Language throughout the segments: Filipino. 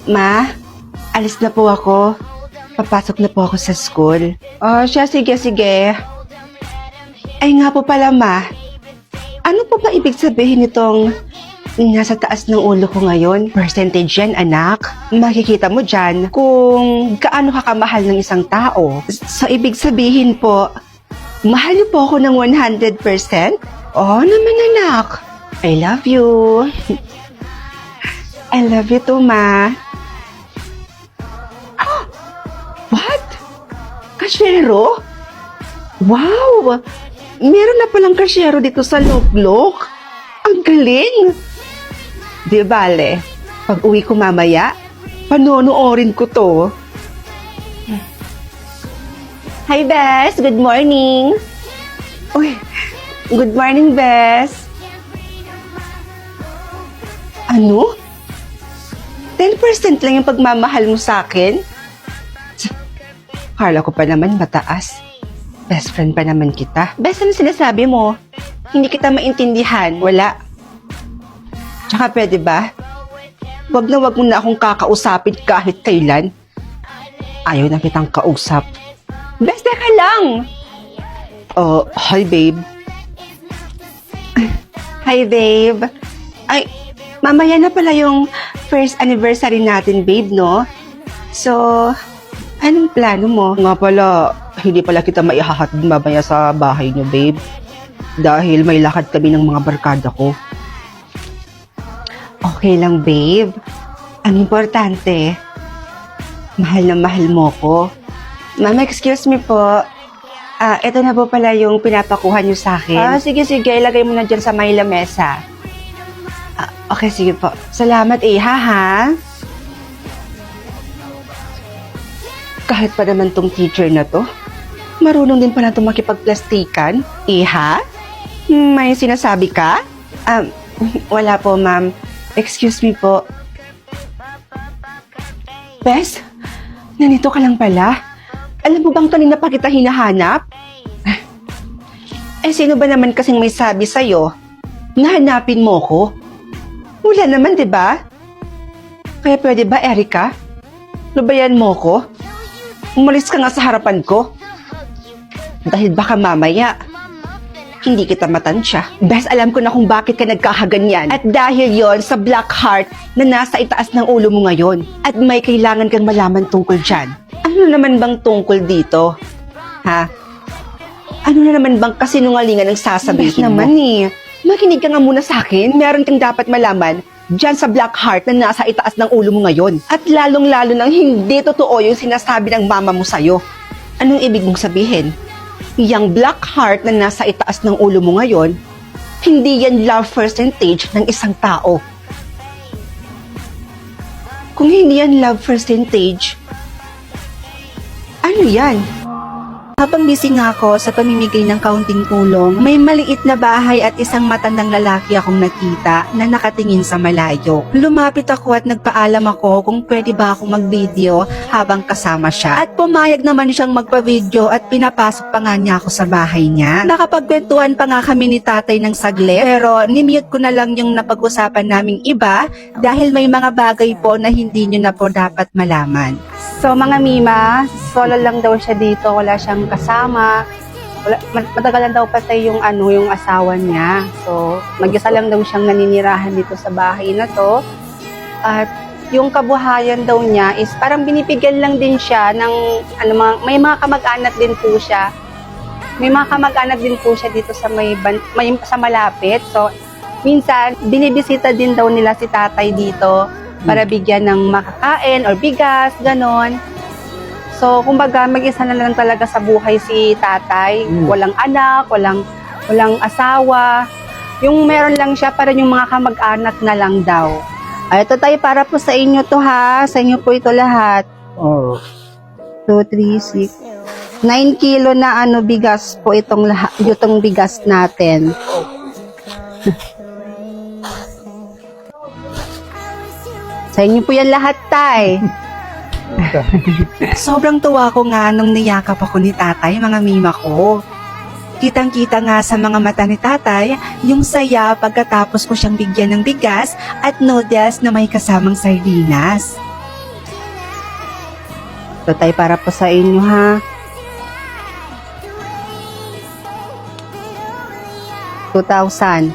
Ma, alis na po ako. Papasok na po ako sa school. Oh, siya, sige. Ay nga po pala, Ma. Ano po ba ibig sabihin nitong nasa taas ng ulo ko ngayon? Percentage yan, anak. Makikita mo dyan kung gaano ka kamahal ng isang tao. So, ibig sabihin po, mahal niyo po ako ng 100%? Oh, naman, anak. I love you. I love you too, Ma. What? Kasyero? Wow! Meron na palang kasyero dito sa Loklok. Ang galing! Di bale, pag uwi ko mamaya, panonoorin ko to. Hi, Bes! Good morning! Uy, good morning, Bes! Ano? 10% lang yung pagmamahal mo sa akin? Kala ko pa naman mataas. Best friend pa naman kita. Best, ano sinasabi mo? Hindi kita maintindihan. Wala. Tsaka pwede ba? Wag na wag mo na akong kakausapin kahit kailan. Ayaw na kitang kausap. Best, teka lang! Hi, babe. Hi, babe. Ay, mamaya na pala yung first anniversary natin, babe, no? So, anong plano mo? Nga pala, hindi pala kita maihahatid mamaya sa bahay niyo, babe. Dahil may lakad kami ng mga barkada ko. Okay lang, babe. Ang importante, mahal na mahal mo ko. Mama, excuse me po. Ito na po pala yung pinapakuha niyo sa akin. Sige. Ilagay mo na dyan sa may lamesa. Okay, sige po. Salamat, ha? Kahit pa naman tong teacher na to, marunong din pala itong makipagplastikan. Iha? May sinasabi ka? Wala po, ma'am. Excuse me po. Bes, nandito ka lang pala. Alam mo bang kanina pa kita hinahanap? Sino ba naman kasing may sabi sa'yo na hanapin mo ko? Wala naman, di ba? Kaya pwede ba, Erica? Lubayan mo ko? Umalis ka nga sa harapan ko. Dahil baka mamaya, hindi kita matansya. Bes, alam ko na kung bakit ka nagkakaganyan. At dahil yon sa black heart na nasa itaas ng ulo mo ngayon. At may kailangan kang malaman tungkol dyan. Ano naman bang tungkol dito? Ha? Ano na naman bang kasinungalingan ang sasabihin mo? Naman makinig ka nga muna sa akin. Meron kang dapat malaman dyan sa black heart na nasa itaas ng ulo mo ngayon. At lalong-lalo nang hindi totoo yung sinasabi ng mama mo sa'yo. Anong ibig mong sabihin? Yang black heart na nasa itaas ng ulo mo ngayon, hindi yan love percentage ng isang tao. Kung hindi yan love percentage, ano yan? Habang busy nga ako sa pamimigay ng kaunting tulong, may maliit na bahay at isang matandang lalaki akong nakita na nakatingin sa malayo. Lumapit ako at nagpaalam ako kung pwede ba akong mag-video habang kasama siya. At pumayag naman siyang magpa-video at pinapasok pa nga niya ako sa bahay niya. Nakapagkwentuhan pa nga kami ni tatay ng saglit, pero nimute ko na lang yung napag-usapan naming iba dahil may mga bagay po na hindi nyo na po dapat malaman. So mga Mima, solo lang daw siya dito, wala siyang kasama. Matagal lang daw patay yung yung asawa niya. So mag-isa lang daw siyang naninirahan dito sa bahay na to. At yung kabuhayan daw niya is parang binibigyan lang din siya ng may mga kamag-anak din po siya. May mga kamag-anak din po siya dito sa sa malapit. So minsan binibisita din daw nila si tatay dito para bigyan ng makakain or bigas, ganon. So, kumbaga, mag-isa na lang talaga sa buhay si tatay. Walang anak, walang asawa. Yung meron lang siya, para yung mga kamag-anak na lang daw. Ay, ito tayo, para po sa inyo to ha. Sa inyo po ito lahat. 2, 3, 6. 9 kilo na bigas po itong bigas natin. Sa inyo po yan lahat, tay. Sobrang tuwa ko nga nung niyakap ako ni tatay, mga Mima ko. Kitang-kita nga sa mga mata ni tatay yung saya pagkatapos ko siyang bigyan ng bigas at noodles na may kasamang sardinas. Ito tayo para po sa inyo, ha? 2,000.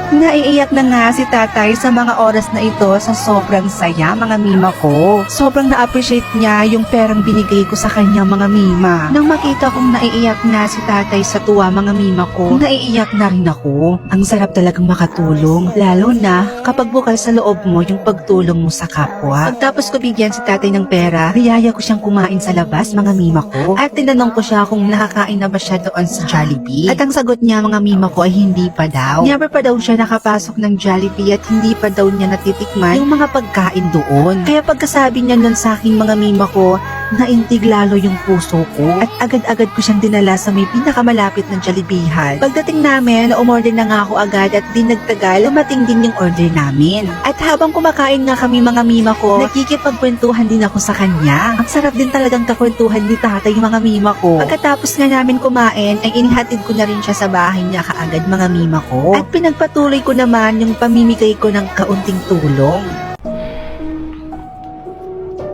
Naiiyak na nga si tatay sa mga oras na ito sa sobrang saya, mga mima ko. Sobrang na-appreciate niya yung perang binigay ko sa kanya, mga mima. Nang makita kong naiiyak na si tatay sa tuwa, mga mima ko, naiiyak na rin ako. Ang sarap talagang makatulong, lalo na kapag bukal sa loob mo yung pagtulong mo sa kapwa. Pagtapos ko bigyan si tatay ng pera, niyaya ko siyang kumain sa labas, mga mima ko. At tinanong ko siya kung nakakain na ba siya doon sa Jollibee. At ang sagot niya, mga mima ko, ay hindi pa daw. Never pa daw siya nakapasok ng Jollibee at hindi pa daw niya natitikman yung mga pagkain doon. Kaya pagkasabi niya nun sa aking mga mima ko, naintig lalo yung puso ko at agad-agad ko siyang dinala sa may pinakamalapit ng Jollibeehan. Pagdating namin, umorder na nga ako agad at di nagtagal, dumating din yung order namin. At habang kumakain nga kami, mga mima ko, nakikipagkwentuhan din ako sa kanya. Ang sarap din talagang kakwentuhan ni tatay, mga mima ko. Pagkatapos nga namin kumain, ay inihatid ko na rin siya sa bahay niya kaagad, mga mima ko. At pinagpatuloy ko naman yung pamimigay ko ng kaunting tulong.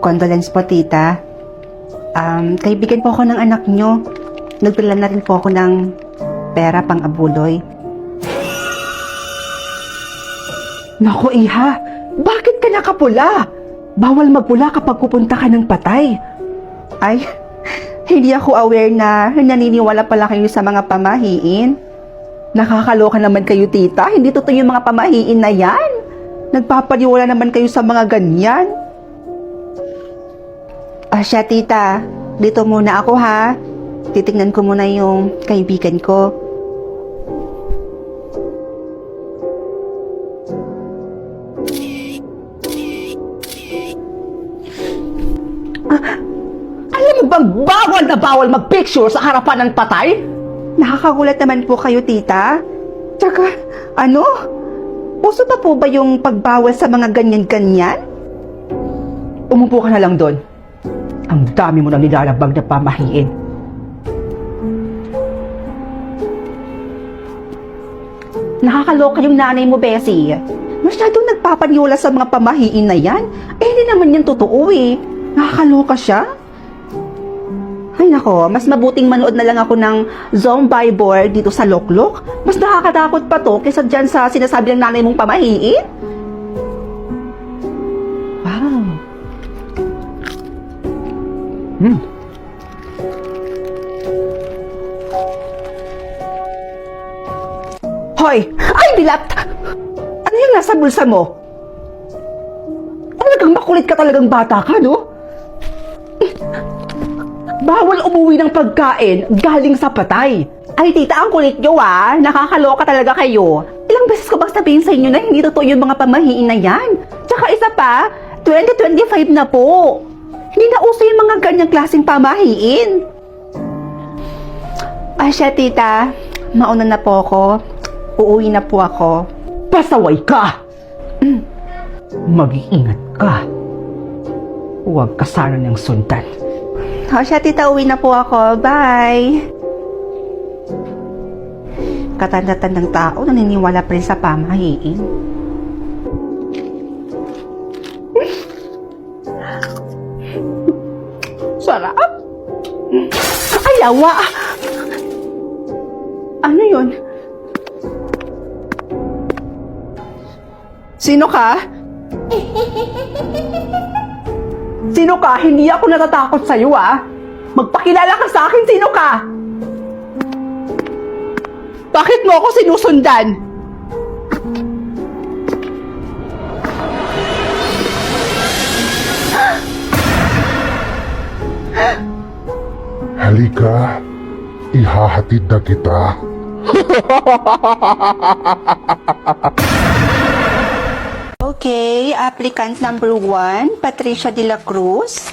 Condolence po, tita. Kaibigan po ako ng anak nyo. Nagdala na rin po ako ng pera pang abuloy. Naku, iha, bakit ka nakapula? Bawal magpula kapag pupunta ka ng patay. Ay, hindi ako aware na naniniwala pala kayo sa mga pamahiin. Nakakaloka naman kayo, tita. Hindi totoo yung mga pamahiin na yan. Nagpapaniwala naman kayo sa mga ganyan. Siya, tita. Dito muna ako, ha? Titignan ko muna yung kaibigan ko. Alam mo bang bawal na bawal mag-picture sa harapan ng patay? Nakakagulat naman po kayo, tita. Tsaka, uso pa po ba yung pagbawal sa mga ganyan-ganyan? Umupo ka na lang doon. Ang dami mo nang nilalabag na pamahiin. Nakakaloka yung nanay mo, Bessie. Masyadong nagpapaniwala sa mga pamahiin na yan. Hindi naman yan totoo eh. Nakakaloka siya. Ay nako, mas mabuting manood na lang ako ng zombie board dito sa Loklok. Mas nakakatakot pa to kaysa dyan sa sinasabi ng nanay mong pamahiin. Wow. Hoy! Ay, dilat! Ano yung nasa bulsa mo? Talagang makulit ka talagang bata ka, no? Bawal umuwi ng pagkain galing sa patay. Ay tita, ang kulit nyo ah. Nakakaloka talaga kayo. Ilang beses ko bang sabihin sa inyo na hindi totoo yung mga pamahiin na yan? Tsaka isa pa, 2025 na po. Hindi na uso yung mga ganyang klaseng pamahiin. Siya tita, mauna na po ako. Uuwi na po ako. Pasaway ka! Mag-iingat ka. Huwag ka sana niyang sundan. Siya tita, uwi na po ako. Bye! Katanda-tandang tao, naniniwala pa rin sa pamahiin. Sarap! Ay, awa! Ano yun? Sino ka? Sino ka? Hindi ako natatakot sa'yo, ah. Magpakilala ka sa akin, sino ka? Bakit mo ako sinusundan? Halika, ihahatid na kita. Okay, applicant number 1, Patricia de la Cruz.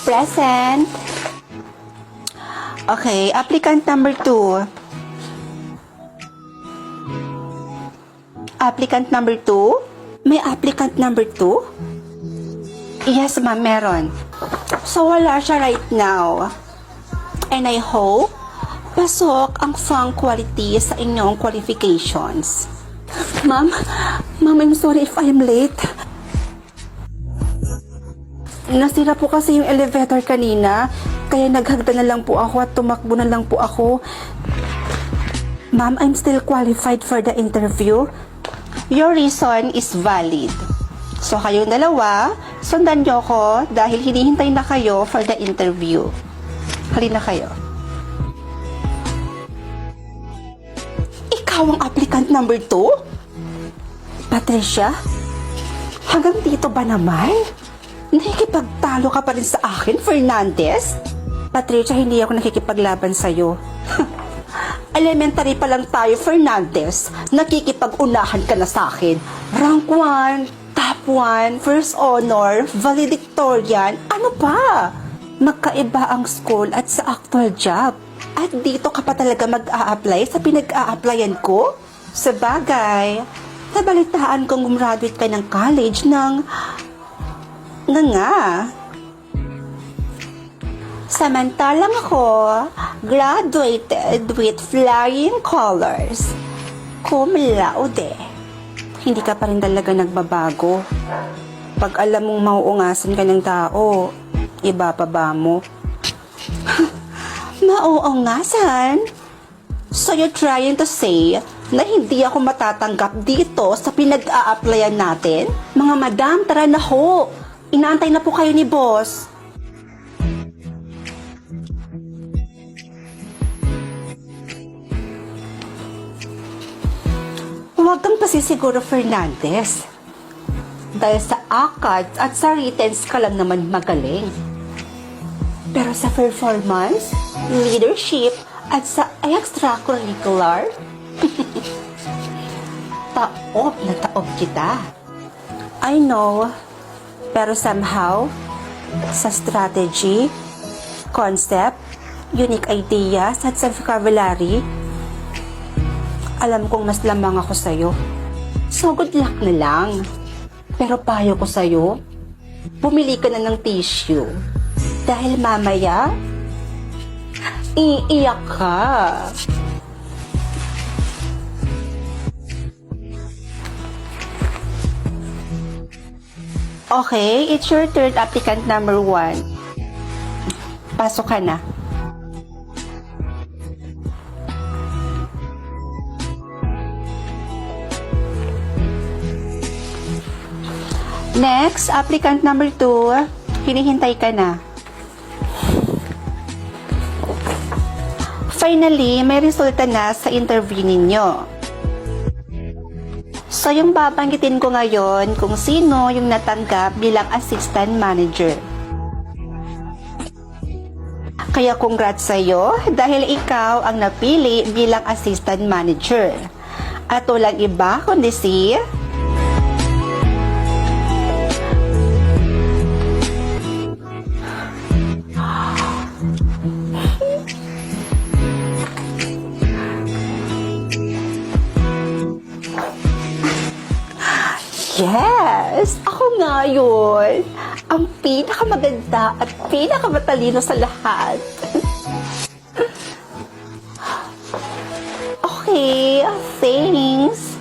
Present. Okay, applicant number 2. Applicant number 2? May applicant number 2? Yes, ma'am, meron. So, wala siya right now. And I hope pasok ang fang quality sa inyong qualifications. Ma'am, I'm sorry if I'm late. Nasira po kasi yung elevator kanina, kaya naghagda na lang po ako at tumakbo na lang po ako. Ma'am, I'm still qualified for the interview. Your reason is valid. So kayong dalawa, sundan niyo ko dahil hinihintay na kayo for the interview. Halina kayo. Ikaw ang applicant number 2? Patricia? Hanggang dito ba naman? Nakikipagtalo ka pa rin sa akin, Fernandez? Patricia, hindi ako nakikipaglaban sa'yo. Elementary pa lang tayo, Fernandez. Nakikipag-unahan ka na sa akin. Rank 1, top 1, first honor, valedictorian, ano pa? Magkaiba ang school at sa actual job. At dito ka pa talaga mag-a-apply sa pinag-a-applyan ko? Sa bagay, nabalitaan kong gumraduate ka ng college ng... nga. Samantalang ako, graduated with flying colors. Cum laude. Hindi ka pa rin talaga nagbabago. Pag alam mong mauungasan ka ng tao, ibababa mo. Mauungasan? So you're trying to say na hindi ako matatanggap dito sa pinag-a-applyan natin? Mga madam, tara na ho. Inaantay na po kayo ni boss. Huwag kang pasisiguro, Fernandez. Dahil sa ACADS at sa writtens ka lang naman magaling. Pero sa performance, leadership, at sa extracurricular, taob na taob kita. I know. Pero somehow, sa strategy, concept, unique ideas at sa vocabulary, alam kong mas lamang ako sa'yo. So good luck na lang. Pero payo ko sa'yo, bumili ka na ng tissue. Dahil mamaya, iiyak ka. Okay, it's your turn, applicant number 1. Pasok ka na. Next, applicant number 2. Hinihintay ka na. Finally, may resulta na sa interview ninyo. So, yung babanggitin ko ngayon kung sino yung natanggap bilang assistant manager. Kaya congrats sa'yo dahil ikaw ang napili bilang assistant manager. At walang iba kundi si... Yes! Ako nga yun! Ang pinakamaganda at pinakamatalino sa lahat. Okay, thanks.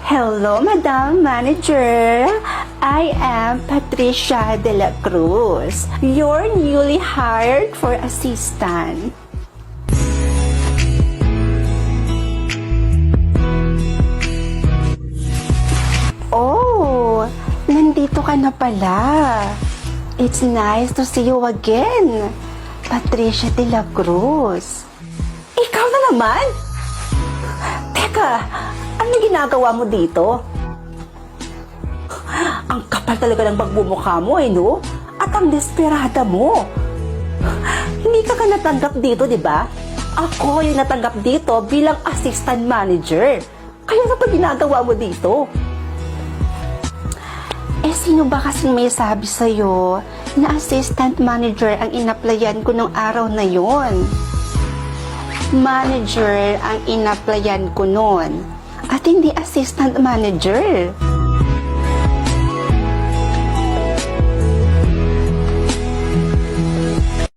Hello, Madam Manager. I am Patricia de la Cruz, your newly hired for assistant. Oh, nandito ka na pala. It's nice to see you again, Patricia de la Cruz. Ikaw na naman? Teka, ano ginagawa mo dito? Ang kapal talaga ng pagbumukha mo, no? At ang desperada mo. Hindi ka natanggap dito, di ba? Ako yung natanggap dito bilang assistant manager. Kaya sa pa ginagawa mo dito? Sino ba kasing may sabi sa'yo na assistant manager ang inaplayan ko nung araw na yon? Manager ang inaplayan ko noon at hindi assistant manager.